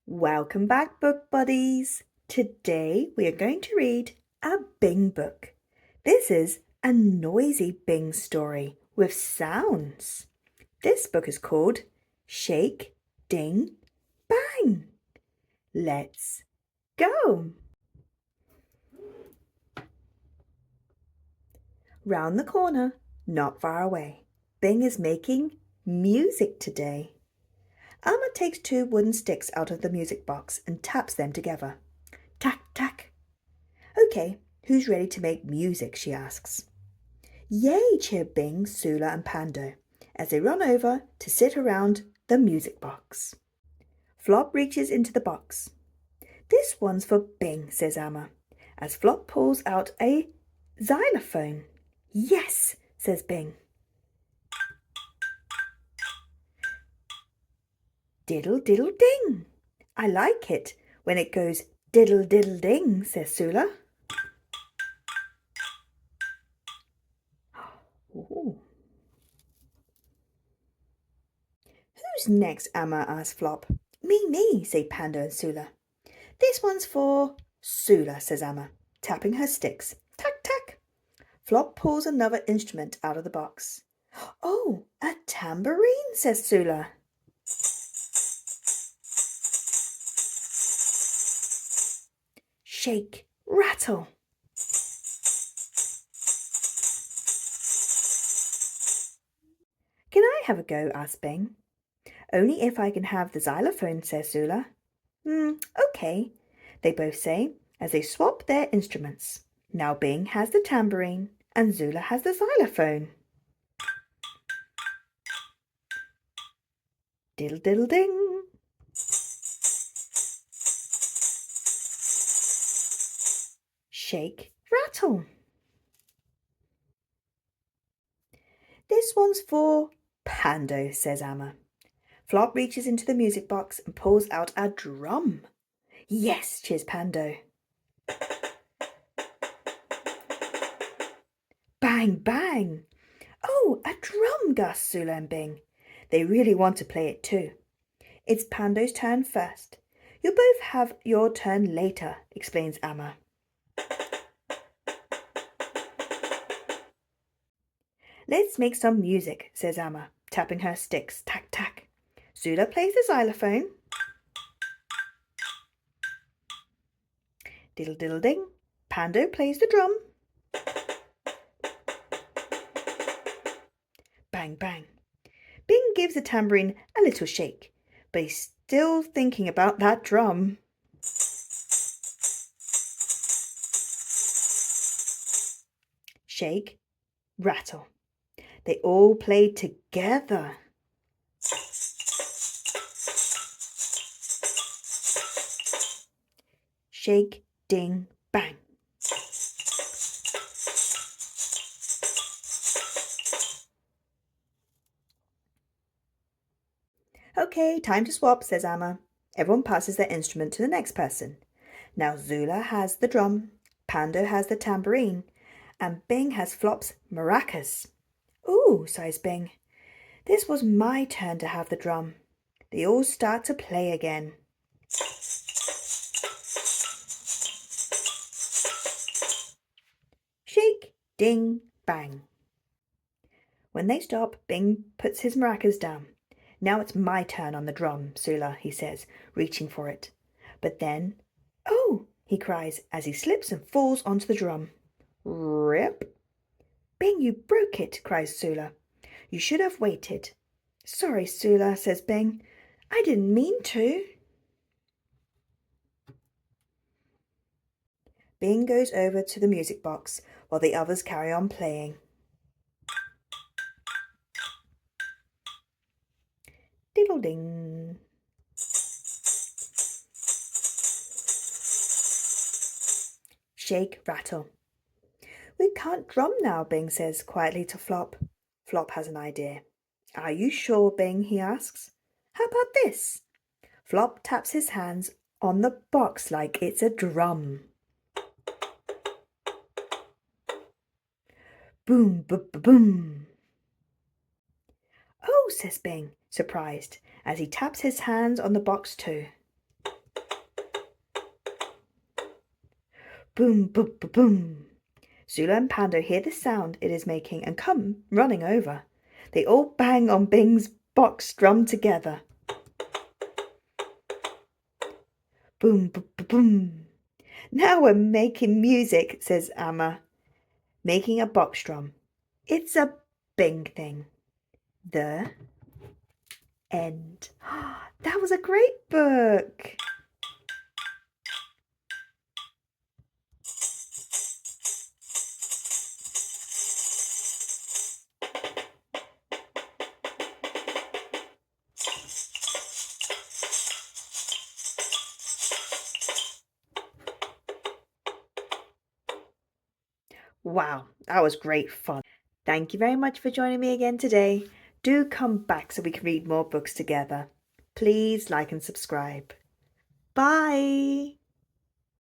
Welcome back, book buddies. Today we are going to read a Bing book. This is a noisy Bing story with sounds. This book is called Shake, Ding, Bang. Let's go. Round the corner, not far away, Bing is making music today. Alma takes 2 wooden sticks out of the music box and taps them together. Tack, tack. Okay, who's ready to make music, she asks. Yay, cheer Bing, Sula and Pando as they run over to sit around the music box. Flop reaches into the box. This one's for Bing, says Amma, as Flop pulls out a xylophone. Yes, says Bing. Diddle diddle ding. I like it when it goes diddle diddle ding, says Sula. Ooh. Who's next, Amma asked Flop. Me, say Pando and Sula. This one's for Sula, says Amma, tapping her sticks. Tack, tack. Flop pulls another instrument out of the box. Oh, a tambourine, says Sula. Shake, rattle. Can I have a go, asked Bing. Only if I can have the xylophone, says Sula. Okay, they both say as they swap their instruments. Now Bing has the tambourine and Zula has the xylophone. Diddle diddle ding. Shake, rattle. This one's for Pando, says Amma. Flop reaches into the music box and pulls out a drum. Yes, cheers Pando. Bang, bang. Oh, a drum, gasped Sula and Bing. They really want to play it too. It's Pando's turn first. You'll both have your turn later, explains Amma. Let's make some music, says Amma, tapping her sticks. Tack, tack. Sula plays the xylophone. Diddle diddle ding. Pando plays the drum. Bang, bang. Bing gives the tambourine a little shake, but he's still thinking about that drum. Shake, rattle. They all played together. Shake, ding, bang. Okay, time to swap, says Amma. Everyone passes their instrument to the next person. Now Zula has the drum, Pando has the tambourine, and Bing has Flop's maracas. Ooh, sighs Bing. This was my turn to have the drum. They all start to play again. Shake, ding, bang. When they stop, Bing puts his maracas down. Now it's my turn on the drum, Sula, he says, reaching for it. But then, oh, he cries as he slips and falls onto the drum. Rip! Bing, you broke it, cries Sula. You should have waited. Sorry, Sula, says Bing. I didn't mean to. Bing goes over to the music box while the others carry on playing. Diddle ding. Shake, rattle. We can't drum now, Bing says quietly to Flop. Flop has an idea. Are you sure, Bing? He asks. How about this? Flop taps his hands on the box like it's a drum. Boom, boom, boom. Oh, says Bing, surprised, as he taps his hands on the box too. Boom, boom, boom, boom. Sula and Pando hear the sound it is making and come running over. They all bang on Bing's box drum together. Boom, boom, boom, boom. Now we're making music, says Amma, making a box drum. It's a Bing thing. The end. That was a great book. Wow, that was great fun. Thank you very much for joining me again today. Do come back so we can read more books together. Please like and subscribe. Bye.